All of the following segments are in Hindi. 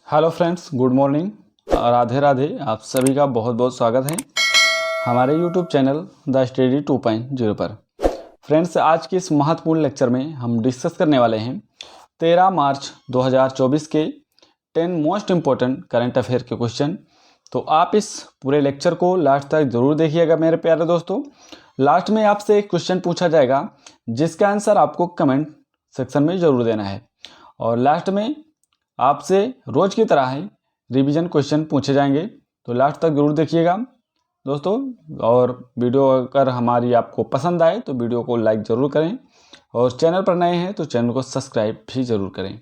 Hello friends, good morning, Radhe Radhe. आप सभी का बहुत बहुत स्वागत है हमारे यूट्यूब चैनल द स्टडी 2.0 पर। फ्रेंड्स, आज के इस महत्वपूर्ण लेक्चर में हम डिस्कस करने वाले हैं 13 मार्च 2024 के 10 मोस्ट इम्पोर्टेंट करंट अफेयर के क्वेश्चन। तो आप इस पूरे लेक्चर को लास्ट तक ज़रूर देखिएगा मेरे प्यारे दोस्तों। लास्ट में आपसे एक क्वेश्चन पूछा जाएगा जिसका आंसर आपको कमेंट सेक्शन में ज़रूर देना है, और लास्ट में आपसे रोज की तरह ही रिवीजन क्वेश्चन पूछे जाएंगे। तो लास्ट तक जरूर देखिएगा दोस्तों, और वीडियो अगर हमारी आपको पसंद आए तो वीडियो को लाइक ज़रूर करें, और चैनल पर नए हैं तो चैनल को सब्सक्राइब भी ज़रूर करें।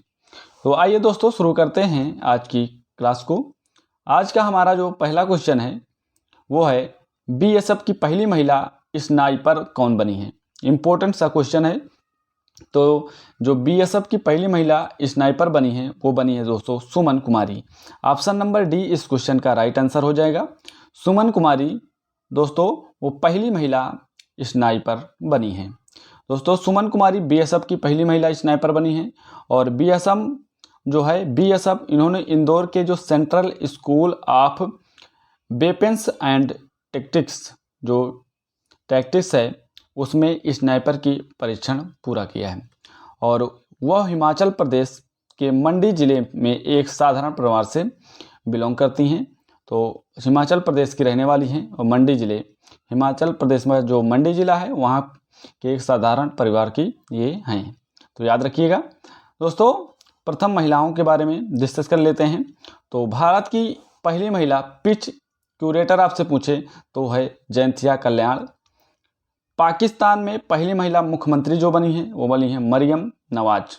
तो आइए दोस्तों, शुरू करते हैं आज की क्लास को। आज का हमारा जो पहला क्वेश्चन है वो है बीएसएफ की पहली महिला स्नाइपर कौन बनी है। इम्पोर्टेंट सा क्वेश्चन है। तो जो बीएसएफ की पहली महिला स्नाइपर बनी है वो बनी है दोस्तों सुमन कुमारी। ऑप्शन नंबर डी इस क्वेश्चन का राइट आंसर हो जाएगा। सुमन कुमारी दोस्तों वो पहली महिला स्नाइपर बनी है। दोस्तों सुमन कुमारी बीएसएफ की पहली महिला स्नाइपर बनी है। और बीएसएफ जो है बीएसएफ इन्होंने इंदौर के जो central school of weapons and tactics है उसमें स्नाइपर की परीक्षण पूरा किया है। और वह हिमाचल प्रदेश के मंडी ज़िले में एक साधारण परिवार से बिलोंग करती हैं। तो हिमाचल प्रदेश की रहने वाली हैं, और मंडी ज़िले हिमाचल प्रदेश में जो मंडी ज़िला है वहाँ के एक साधारण परिवार की ये हैं। तो याद रखिएगा दोस्तों। प्रथम महिलाओं के बारे में डिस्कस कर लेते हैं। तो भारत की पहली महिला पिच क्यूरेटर आपसे पूछे तो है जयंतिया कल्याण। पाकिस्तान में पहली महिला मुख्यमंत्री जो बनी है वो बनी है मरियम नवाज,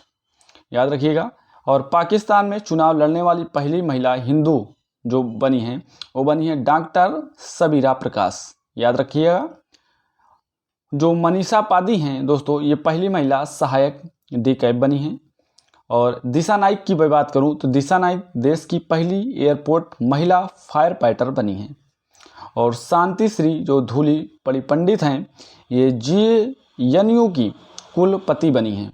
याद रखिएगा। और पाकिस्तान में चुनाव लड़ने वाली पहली महिला हिंदू जो बनी है वो बनी है डॉक्टर सबीरा प्रकाश, याद रखिएगा। जो मनीषा पादी हैं दोस्तों ये पहली महिला सहायक डी कैप बनी है। और दिशा नाइक की मैं बात करूं तो दिशा नाइक देश की पहली एयरपोर्ट महिला फायर फाइटर बनी है। और शांति श्री जो धूली पड़ी पंडित हैं ये जेएनयू की कुलपति बनी हैं।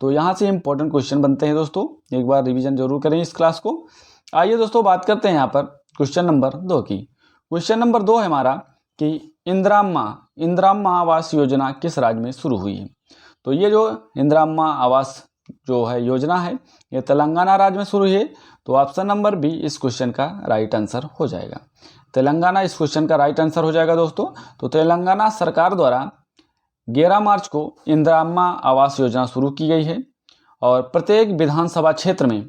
तो यहाँ से इंपॉर्टेंट क्वेश्चन बनते हैं दोस्तों, एक बार रिवीजन जरूर करें इस क्लास को। आइए दोस्तों बात करते हैं यहाँ पर क्वेश्चन नंबर 2 की। क्वेश्चन नंबर 2 है हमारा कि इंदिरा आवास योजना किस राज्य में शुरू हुई है। तो ये जो इंदिरा आवास जो है योजना है ये तेलंगाना राज्य में शुरू हुई है। तो ऑप्शन नंबर बी इस क्वेश्चन का राइट आंसर हो जाएगा। तेलंगाना इस क्वेश्चन का राइट आंसर हो जाएगा दोस्तों। तो तेलंगाना सरकार द्वारा 11 मार्च को इंदिरा आवास योजना शुरू की गई है, और प्रत्येक विधानसभा क्षेत्र में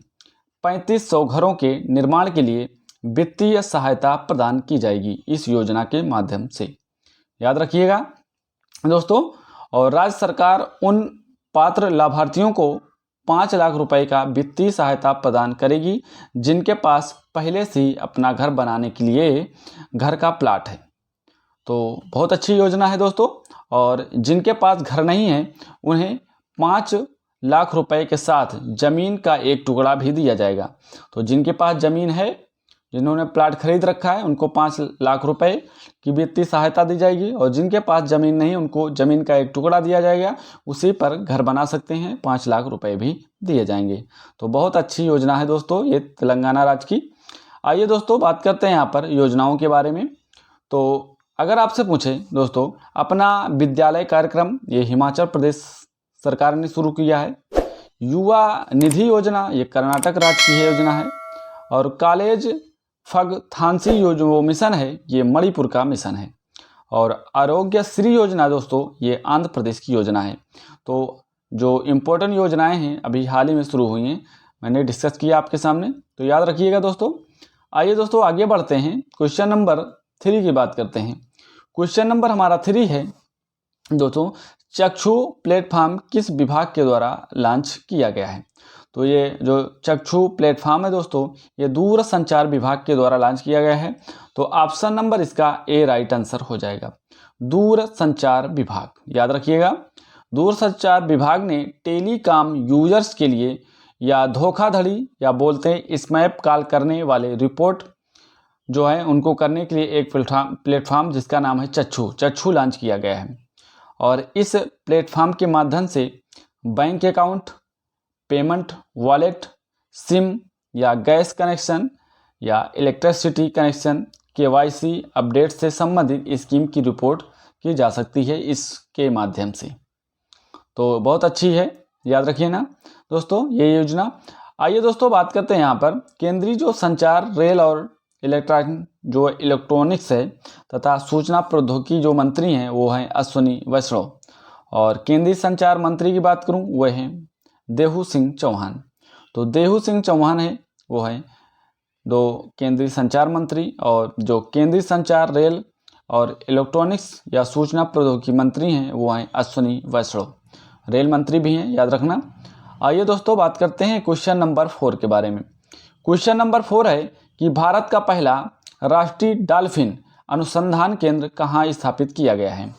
3500 घरों के निर्माण के लिए वित्तीय सहायता प्रदान की जाएगी इस योजना के माध्यम से, याद रखिएगा दोस्तों। और राज्य सरकार उन पात्र लाभार्थियों को 5 लाख रुपए का वित्तीय सहायता प्रदान करेगी जिनके पास पहले से ही अपना घर बनाने के लिए घर का प्लाट है। तो बहुत अच्छी योजना है दोस्तों। और जिनके पास घर नहीं है उन्हें 5 लाख रुपए के साथ ज़मीन का एक टुकड़ा भी दिया जाएगा। तो जिनके पास ज़मीन है, जिन्होंने प्लाट खरीद रखा है, उनको 5 लाख रुपए की वित्तीय सहायता दी जाएगी, और जिनके पास ज़मीन नहीं उनको ज़मीन का एक टुकड़ा दिया जाएगा, उसी पर घर बना सकते हैं, 5 लाख रुपए भी दिए जाएंगे। तो बहुत अच्छी योजना है दोस्तों ये तेलंगाना राज्य की। आइए दोस्तों बात करते हैं यहाँ पर योजनाओं के बारे में। तो अगर आपसे पूछे दोस्तों अपना विद्यालय कार्यक्रम ये हिमाचल प्रदेश सरकार ने शुरू किया है। युवा निधि योजना ये कर्नाटक राज्य की योजना है। और कॉलेज फग थानसी जो मिशन है ये मणिपुर का मिशन है। और आरोग्य श्री योजना दोस्तों ये आंध्र प्रदेश की योजना है। तो जो इम्पोर्टेंट योजनाएं हैं अभी हाल ही में शुरू हुई हैं, मैंने डिस्कस किया आपके सामने, तो याद रखिएगा दोस्तों। आइए दोस्तों आगे बढ़ते हैं, क्वेश्चन नंबर 3 की बात करते हैं। क्वेश्चन नंबर हमारा 3 है दोस्तों, चक्षु प्लेटफॉर्म किस विभाग के द्वारा लॉन्च किया गया है। तो ये जो चक्षु प्लेटफॉर्म है दोस्तों ये दूर संचार विभाग के द्वारा लॉन्च किया गया है। तो ऑप्शन नंबर इसका ए राइट आंसर हो जाएगा, दूर संचार विभाग, याद रखिएगा। दूर संचार विभाग ने टेलीकॉम यूजर्स के लिए या धोखाधड़ी या बोलते हैं स्पैम कॉल करने वाले रिपोर्ट जो है उनको करने के लिए एक प्लेटफॉर्म जिसका नाम है चक्षु लॉन्च किया गया है। और इस प्लेटफॉर्म के माध्यम से bank account, payment, wallet, SIM, या गैस कनेक्शन या इलेक्ट्रिसिटी कनेक्शन KYC अपडेट से संबंधित स्कीम की रिपोर्ट की जा सकती है इसके माध्यम से। तो बहुत अच्छी है, याद रखिए ना दोस्तों ये योजना। आइए दोस्तों बात करते हैं यहाँ पर केंद्रीय जो संचार, रेल और इलेक्ट्रॉनिक्स है तथा सूचना प्रौद्योगिकी जो मंत्री हैं वो हैं अश्विनी वैष्णव, और केंद्रीय संचार मंत्री की बात करूं वह हैं देहू सिंह चौहान। तो देहू सिंह चौहान है वो है दो केंद्रीय संचार मंत्री, और जो केंद्रीय संचार, रेल और इलेक्ट्रॉनिक्स या सूचना प्रौद्योगिकी मंत्री हैं वो हैं अश्विनी वैष्णव, रेल मंत्री भी हैं, याद रखना। आइए दोस्तों बात करते हैं क्वेश्चन नंबर 4 के बारे में। क्वेश्चन नंबर 4 है कि भारत का पहला राष्ट्रीय डॉल्फिन अनुसंधान केंद्र कहाँ स्थापित किया गया है।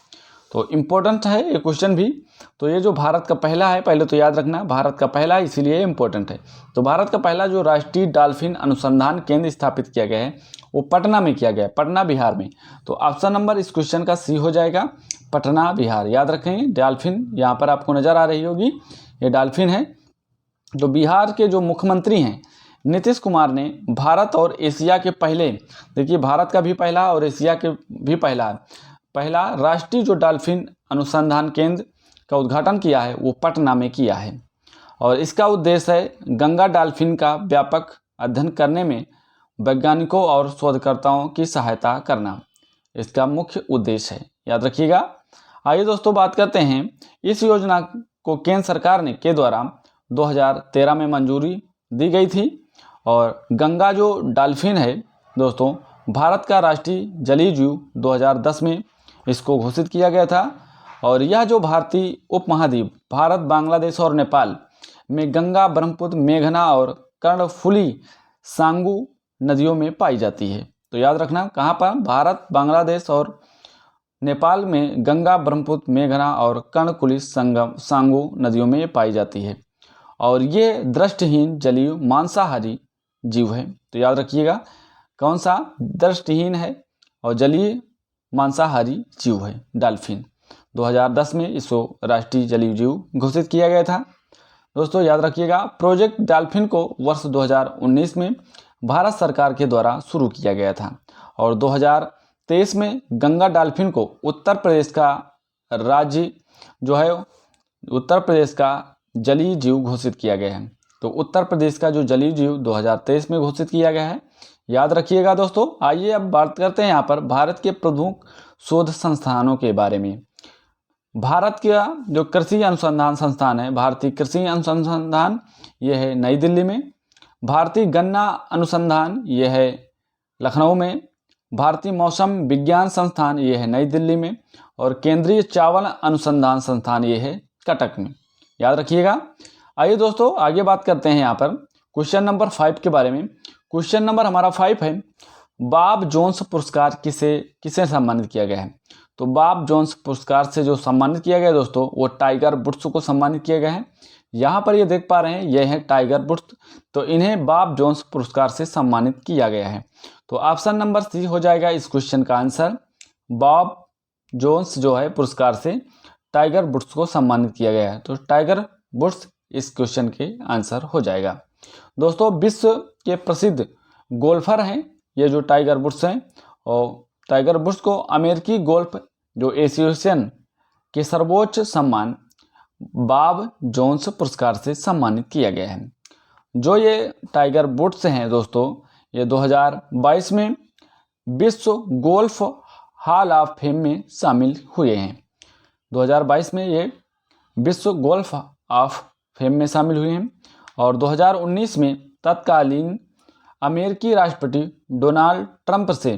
तो इम्पोर्टेंट है ये क्वेश्चन भी। तो ये जो भारत का पहला है, पहले तो याद रखना भारत का पहला है, इसीलिए इम्पोर्टेंट है। तो भारत का पहला जो राष्ट्रीय डॉल्फिन अनुसंधान केंद्र स्थापित किया गया है वो पटना में किया गया है, पटना बिहार में। तो ऑप्शन नंबर इस क्वेश्चन का सी हो जाएगा, पटना बिहार। याद रखेंगे डॉल्फिन यहाँ पर आपको नजर आ रही होगी, ये डॉल्फिन है। तो बिहार के जो मुख्यमंत्री हैं नीतीश कुमार ने भारत और एशिया के पहले, देखिए भारत का भी पहला और एशिया के भी पहला राष्ट्रीय जो डॉल्फिन अनुसंधान केंद्र का उद्घाटन किया है वो पटना में किया है। और इसका उद्देश्य है गंगा डॉल्फिन का व्यापक अध्ययन करने में वैज्ञानिकों और शोधकर्ताओं की सहायता करना इसका मुख्य उद्देश्य है, याद रखिएगा। आइए दोस्तों बात करते हैं, इस योजना को केंद्र सरकार ने के द्वारा 2013 में मंजूरी दी गई थी। और गंगा जो डॉल्फिन है दोस्तों भारत का राष्ट्रीय जलीय जीव 2010 में इसको घोषित किया गया था। और यह जो भारतीय उपमहाद्वीप भारत, बांग्लादेश और नेपाल में गंगा, ब्रह्मपुत्र, मेघना और कर्णफुली सांगू नदियों में पाई जाती है। तो याद रखना कहाँ पर, भारत, बांग्लादेश और नेपाल में गंगा, ब्रह्मपुत्र, मेघना और कर्णकुली सांगू नदियों में पाई जाती है। और ये दृष्टिहीन जलीय मांसाहारी जीव है। तो याद रखिएगा कौन सा, दृष्टिहीन है और जलीय मांसाहारी जीव है डॉल्फिन। 2010 में इसको राष्ट्रीय जलीय जीव घोषित किया गया था। दोस्तों याद रखिएगा प्रोजेक्ट डॉल्फिन को वर्ष 2019 में भारत सरकार के द्वारा शुरू किया गया था। और 2023 में गंगा डॉल्फिन को उत्तर प्रदेश का राज्य जो है, उत्तर प्रदेश का जलीय जीव घोषित किया गया है। तो उत्तर प्रदेश का जो जलीय जीव 2023 में घोषित किया गया है, याद रखिएगा दोस्तों। आइए अब बात करते हैं यहाँ पर भारत के प्रमुख शोध संस्थानों के बारे में। भारत का जो कृषि अनुसंधान संस्थान है, भारतीय कृषि अनुसंधान, ये है नई दिल्ली में। भारतीय गन्ना अनुसंधान, ये है लखनऊ में। भारतीय मौसम विज्ञान संस्थान, ये है नई दिल्ली में। और केंद्रीय चावल अनुसंधान संस्थान, ये है कटक में, याद रखिएगा। आइए दोस्तों आगे बात करते हैं यहाँ पर क्वेश्चन नंबर 5 के बारे में। क्वेश्चन नंबर हमारा 5 है, बॉब जोन्स पुरस्कार किसे सम्मानित किया गया है। तो बॉब जोन्स पुरस्कार से जो सम्मानित किया गया है दोस्तों वो टाइगर वुड्स को सम्मानित किया गया है। यहाँ पर ये देख पा रहे हैं, ये है टाइगर वुड्स। तो इन्हें बॉब जोन्स पुरस्कार से सम्मानित किया गया है। तो ऑप्शन नंबर सी हो जाएगा इस क्वेश्चन का आंसर। बॉब जोन्स जो है पुरस्कार से टाइगर वुड्स को सम्मानित किया गया है। तो टाइगर वुड्स इस क्वेश्चन के आंसर हो जाएगा। दोस्तों विश्व के प्रसिद्ध गोल्फर हैं ये जो टाइगर वुड्स हैं। और टाइगर वुड्स को अमेरिकी गोल्फ जो एसोसिएशन के सर्वोच्च सम्मान बॉब जोन्स पुरस्कार से सम्मानित किया गया है। जो ये टाइगर वुड्स हैं दोस्तों, ये 2022 में विश्व गोल्फ हॉल ऑफ फेम में शामिल हुए हैं। 2022 में ये विश्व गोल्फ ऑफ फेम में शामिल हुए हैं। और 2019 में तत्कालीन अमेरिकी राष्ट्रपति डोनाल्ड ट्रंप से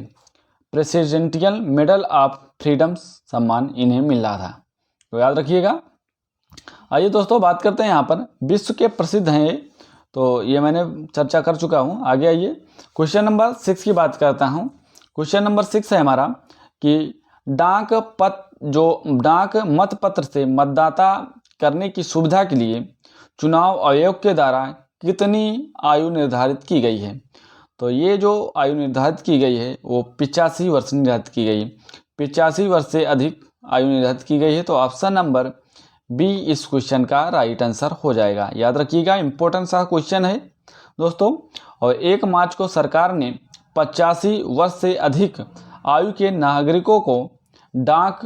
प्रेसिडेंशियल मेडल ऑफ फ्रीडम सम्मान इन्हें मिल रहा था। तो याद रखिएगा। आइए दोस्तों बात करते हैं यहाँ पर विश्व के प्रसिद्ध हैं ये, तो ये मैंने चर्चा कर चुका हूँ। आगे आइए क्वेश्चन नंबर 6 की बात करता हूँ। क्वेश्चन नंबर 6 है हमारा कि डाक मतपत्र से मतदाता करने की सुविधा के लिए चुनाव आयोग के द्वारा कितनी आयु निर्धारित की गई है। तो ये जो आयु निर्धारित की गई है वो 85 वर्ष निर्धारित की गई, 85 वर्ष से अधिक आयु निर्धारित की गई है। तो ऑप्शन नंबर बी इस क्वेश्चन का राइट आंसर हो जाएगा। याद रखिएगा इंपॉर्टेंट सा क्वेश्चन है। दोस्तों। और 1 मार्च को सरकार ने 85 वर्ष से अधिक आयु के नागरिकों को डाक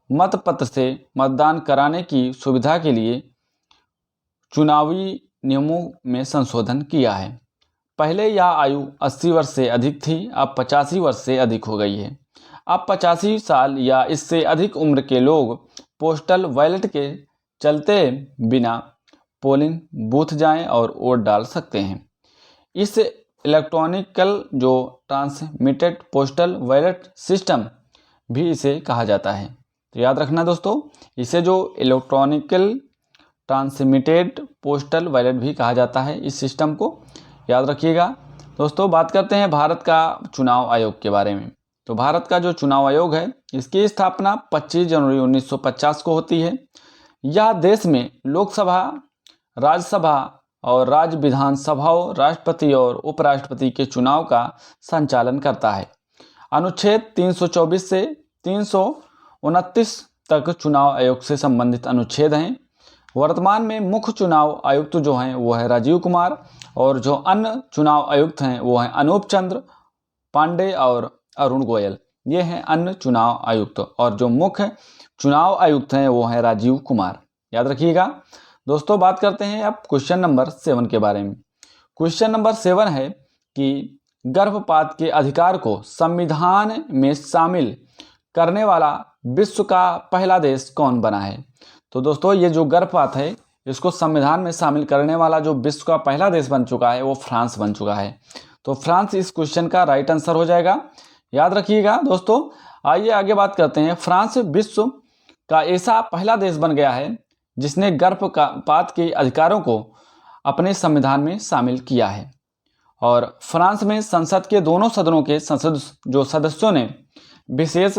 मतपत्र से मतदान कराने की सुविधा के लिए चुनावी नियमों में संशोधन किया है। पहले यह आयु 80 वर्ष से अधिक थी, अब 85 वर्ष से अधिक हो गई है। अब 85 साल या इससे अधिक उम्र के लोग पोस्टल बैलेट के चलते बिना पोलिंग बूथ जाएं और वोट डाल सकते हैं। इस इलेक्ट्रॉनिकल जो ट्रांसमिटेड पोस्टल बैलेट सिस्टम भी इसे कहा जाता है। तो याद रखना दोस्तों, इसे जो इलेक्ट्रॉनिकल ट्रांसमिटेड पोस्टल बैलेट भी कहा जाता है, इस सिस्टम को याद रखिएगा। दोस्तों, बात करते हैं भारत का चुनाव आयोग के बारे में। तो भारत का जो चुनाव आयोग है, इसकी स्थापना 25 जनवरी 1950 को होती है। यह देश में लोकसभा, राज्यसभा और राज्य विधानसभाओं, राष्ट्रपति और उपराष्ट्रपति के चुनाव का संचालन करता है। अनुच्छेद 324 से 329 तक चुनाव आयोग से संबंधित अनुच्छेद हैं। वर्तमान में मुख्य चुनाव आयुक्त जो हैं वो है राजीव कुमार, और जो अन्य चुनाव आयुक्त हैं वो हैं अनूप चंद्र पांडे और अरुण गोयल। ये हैं अन्य चुनाव आयुक्त, और जो मुख्य चुनाव आयुक्त हैं वो हैं राजीव कुमार। याद रखिएगा। दोस्तों, बात करते हैं अब क्वेश्चन नंबर 7 के बारे में। क्वेश्चन नंबर 7 है कि गर्भपात के अधिकार को संविधान में शामिल करने वाला विश्व का पहला देश कौन बना है। तो दोस्तों, ये जो गर्भपात है इसको संविधान में शामिल करने वाला जो विश्व का पहला देश बन चुका है वो फ्रांस बन चुका है। तो फ्रांस इस क्वेश्चन का राइट आंसर हो जाएगा। याद रखिएगा दोस्तों। आइए आगे बात करते हैं। फ्रांस विश्व का ऐसा पहला देश बन गया है जिसने गर्भपात के अधिकारों को अपने संविधान में शामिल किया है। और फ्रांस में संसद के दोनों सदनों के सदस्यों ने विशेष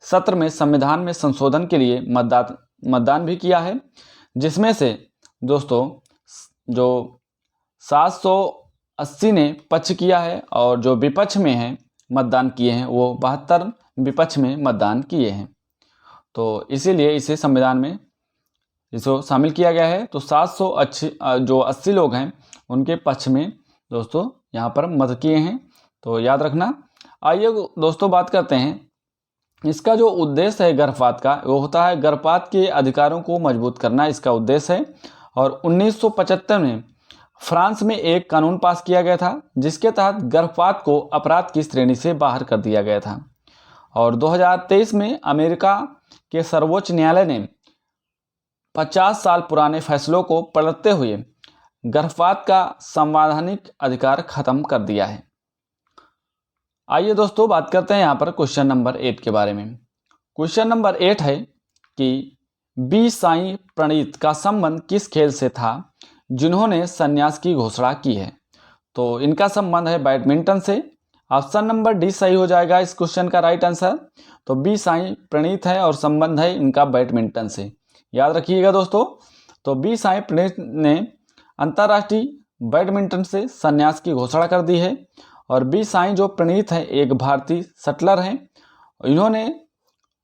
सत्र में संविधान में संशोधन के लिए मतदान भी किया है, जिसमें से दोस्तों जो 780 ने पक्ष किया है और जो विपक्ष में है मतदान किए हैं वो 72 विपक्ष में मतदान किए हैं। तो इसीलिए इसे संविधान में इसको शामिल किया गया है। तो 780 लोग हैं उनके पक्ष में दोस्तों यहाँ पर मत किए हैं। तो याद रखना। आइए दोस्तों, बात करते हैं इसका जो उद्देश्य है गर्भपात का, वो होता है गर्भपात के अधिकारों को मजबूत करना, इसका उद्देश्य है। और 1975 में फ्रांस में एक कानून पास किया गया था जिसके तहत गर्भपात को अपराध की श्रेणी से बाहर कर दिया गया था। और 2023 में अमेरिका के सर्वोच्च न्यायालय ने 50 साल पुराने फैसलों को पलटते हुए गर्भपात का संवैधानिक अधिकार खत्म कर दिया है। आइए दोस्तों, बात करते हैं यहाँ पर क्वेश्चन नंबर 8 के बारे में। क्वेश्चन नंबर 8 है कि बी साई प्रणीत का संबंध किस खेल से था जिन्होंने संन्यास की घोषणा की है। तो इनका संबंध है बैडमिंटन से। ऑप्शन नंबर डी सही हो जाएगा इस क्वेश्चन का राइट आंसर। तो बी साई प्रणीत है और संबंध है इनका बैडमिंटन से। याद रखिएगा दोस्तों। तो बी साई प्रणीत ने अंतर्राष्ट्रीय बैडमिंटन से संन्यास की घोषणा कर दी है। और बी साई जो प्रणीत है एक भारतीय शटलर हैं। इन्होंने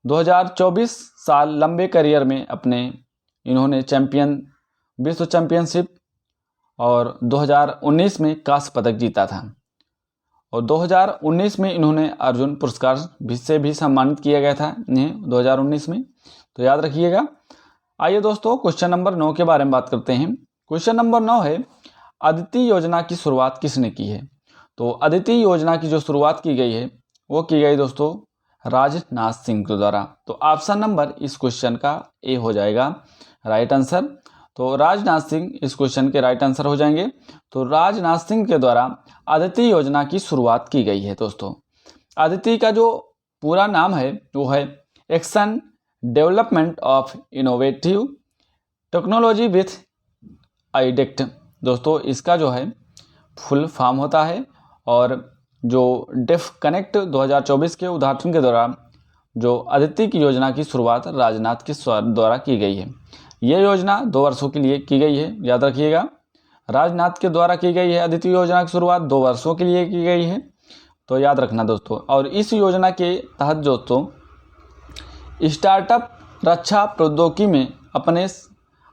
2024 साल लंबे करियर में इन्होंने विश्व चैंपियनशिप और 2019 में कांस्य पदक जीता था। और 2019 में इन्होंने अर्जुन पुरस्कार से भी सम्मानित किया गया था इन्हें 2019 में। तो याद रखिएगा। आइए दोस्तों, क्वेश्चन नंबर 9 के बारे में बात करते हैं। क्वेश्चन नंबर 9 है अदिति योजना की शुरुआत किसने की है। तो अदिति योजना की जो शुरुआत की गई है वो की गई दोस्तों राजनाथ सिंह के द्वारा। तो ऑप्शन नंबर इस क्वेश्चन का ए हो जाएगा राइट आंसर। तो राजनाथ सिंह इस क्वेश्चन के राइट आंसर हो जाएंगे। तो राजनाथ सिंह के द्वारा अदिति योजना की शुरुआत की गई है दोस्तों। अदिति का जो पूरा नाम है वो है action development of innovative technology with आइडेक्ट। दोस्तों, इसका जो है फुल फॉर्म होता है। और जो डेफ कनेक्ट 2024 के उद्घाटन के दौरान जो अदिति की योजना की शुरुआत राजनाथ के द्वारा की गई है। ये योजना 2 वर्षों के लिए की गई है। याद रखिएगा, राजनाथ के द्वारा की गई है अदिति योजना की शुरुआत 2 वर्षों के लिए की गई है। तो याद रखना दोस्तों। और इस योजना के तहत दोस्तों स्टार्टअप रक्षा प्रौद्योगिकी में अपने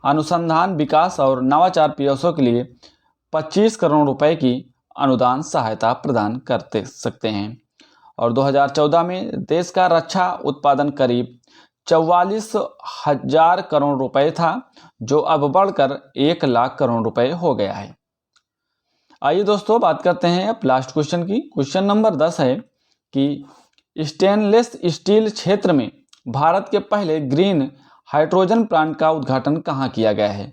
अनुसंधान, विकास और नवाचार प्रयासों के लिए 25 करोड़ रुपए की अनुदान सहायता प्रदान करते सकते हैं। और 2014 में देश का रक्षा उत्पादन करीब 44,000 करोड़ रुपए था, जो अब बढ़कर 1 लाख करोड़ रुपए हो गया है। आइए दोस्तों बात करते हैं अब लास्ट क्वेश्चन की। क्वेश्चन नंबर 10 है कि स्टेनलेस स्टील क्षेत्र में भारत के पहले ग्रीन हाइड्रोजन प्लांट का उद्घाटन कहाँ किया गया है?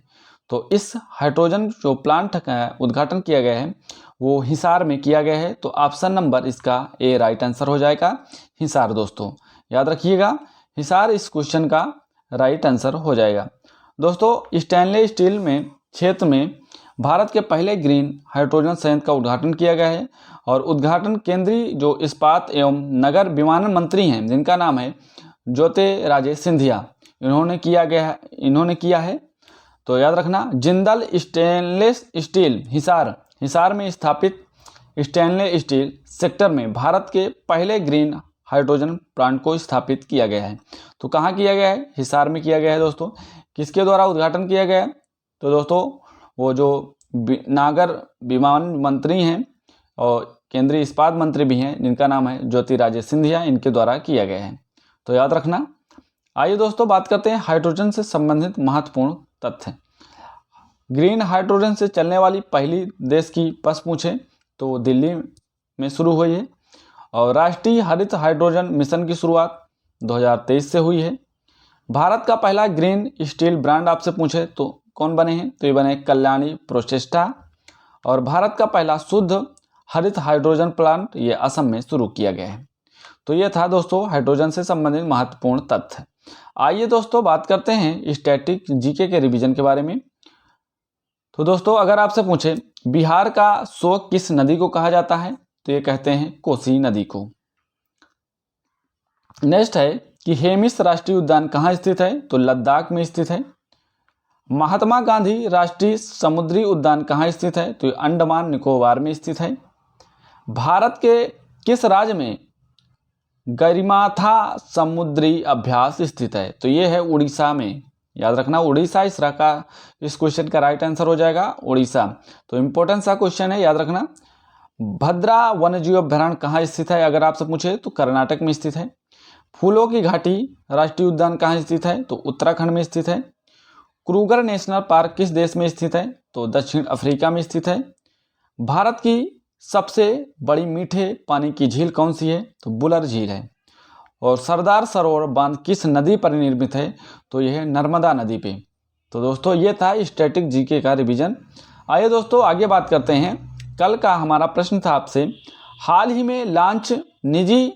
तो इस हाइड्रोजन जो प्लांट का उद्घाटन किया गया है वो हिसार में किया गया है। तो ऑप्शन नंबर इसका ए राइट आंसर हो जाएगा, हिसार। दोस्तों याद रखिएगा, हिसार इस क्वेश्चन का राइट आंसर हो जाएगा। दोस्तों स्टेनलेस स्टील में क्षेत्र में भारत के पहले ग्रीन हाइड्रोजन संयंत्र का उद्घाटन किया गया है। और उद्घाटन केंद्रीय जो इस्पात एवं नगर विमानन मंत्री हैं, जिनका नाम है ज्योतिरादित्य सिंधिया, इन्होंने किया है। तो याद रखना, जिंदल स्टेनलेस स्टील हिसार में स्थापित स्टेनलेस स्टील सेक्टर में भारत के पहले ग्रीन हाइड्रोजन प्लांट को स्थापित किया गया है। तो कहाँ किया गया है? हिसार में किया गया है। दोस्तों किसके द्वारा उद्घाटन किया गया है? तो दोस्तों वो जो नागर विमानन मंत्री हैं और केंद्रीय इस्पात मंत्री भी हैं, जिनका नाम है ज्योतिरादित्य सिंधिया, इनके द्वारा किया गया है। तो याद रखना। आइए दोस्तों बात करते हैं हाइड्रोजन से संबंधित महत्वपूर्ण तथ्य। ग्रीन हाइड्रोजन से चलने वाली पहली देश की बस पूछे तो दिल्ली में शुरू हुई है। और राष्ट्रीय हरित हाइड्रोजन मिशन की शुरुआत 2023 से हुई है। भारत का पहला ग्रीन स्टील ब्रांड आपसे पूछे तो कौन बने हैं? तो ये बने कल्याणी प्रोचेस्टा। और भारत का पहला शुद्ध हरित हाइड्रोजन प्लांट ये असम में शुरू किया गया है। तो ये था दोस्तों हाइड्रोजन से संबंधित महत्वपूर्ण तथ्य। आइए दोस्तों बात करते हैं स्टैटिक जीके के रिवीजन के बारे में। तो दोस्तों अगर आपसे पूछे बिहार का शोक किस नदी को कहा जाता है? तो ये कहते हैं कोसी नदी को। नेक्स्ट है कि हेमिस राष्ट्रीय उद्यान कहाँ स्थित है? तो लद्दाख में स्थित है। महात्मा गांधी राष्ट्रीय समुद्री उद्यान कहाँ स्थित है? तो अंडमान निकोबार में स्थित है। भारत के किस राज्य में गरिमाथा समुद्री अभ्यास स्थित है? तो ये है उड़ीसा में। याद रखना, उड़ीसा इस क्वेश्चन का राइट आंसर हो जाएगा, उड़ीसा। तो इंपॉर्टेंट सा क्वेश्चन है, याद रखना। भद्रा वन्यजीव अभ्यारण्य कहाँ स्थित है? अगर आपसे पूछे तो कर्नाटक में स्थित है। फूलों की घाटी राष्ट्रीय उद्यान कहाँ स्थित है? तो उत्तराखंड में स्थित है। क्रूगर नेशनल पार्क किस देश में स्थित है? तो दक्षिण अफ्रीका में स्थित है। भारत की सबसे बड़ी मीठे पानी की झील कौन सी है? तो बुलर झील है। और सरदार सरोवर बांध किस नदी पर निर्मित है? तो यह है नर्मदा नदी पे। तो दोस्तों ये था स्टैटिक जीके का रिवीजन। आइए दोस्तों आगे बात करते हैं। कल का हमारा प्रश्न था आपसे, हाल ही में लॉन्च निजी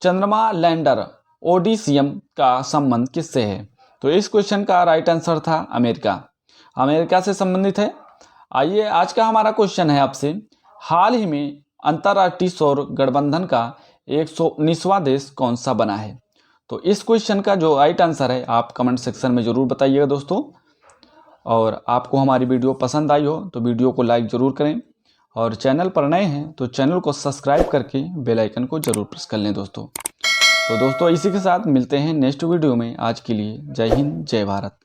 चंद्रमा लैंडर ओडिसियम का संबंध किससे है? तो इस क्वेश्चन का राइट आंसर था अमेरिका से संबंधित है। आइए आज का हमारा क्वेश्चन है आपसे, हाल ही में अंतर्राष्ट्रीय सौर गठबंधन का 119वां देश कौन सा बना है? तो इस क्वेश्चन का जो राइट आंसर है आप कमेंट सेक्शन में जरूर बताइएगा दोस्तों। और आपको हमारी वीडियो पसंद आई हो तो वीडियो को लाइक जरूर करें। और चैनल पर नए हैं तो चैनल को सब्सक्राइब करके बेल आइकन को जरूर प्रेस कर लें दोस्तों। तो दोस्तों इसी के साथ मिलते हैं नेक्स्ट वीडियो में। आज के लिए जय हिंद, जय भारत।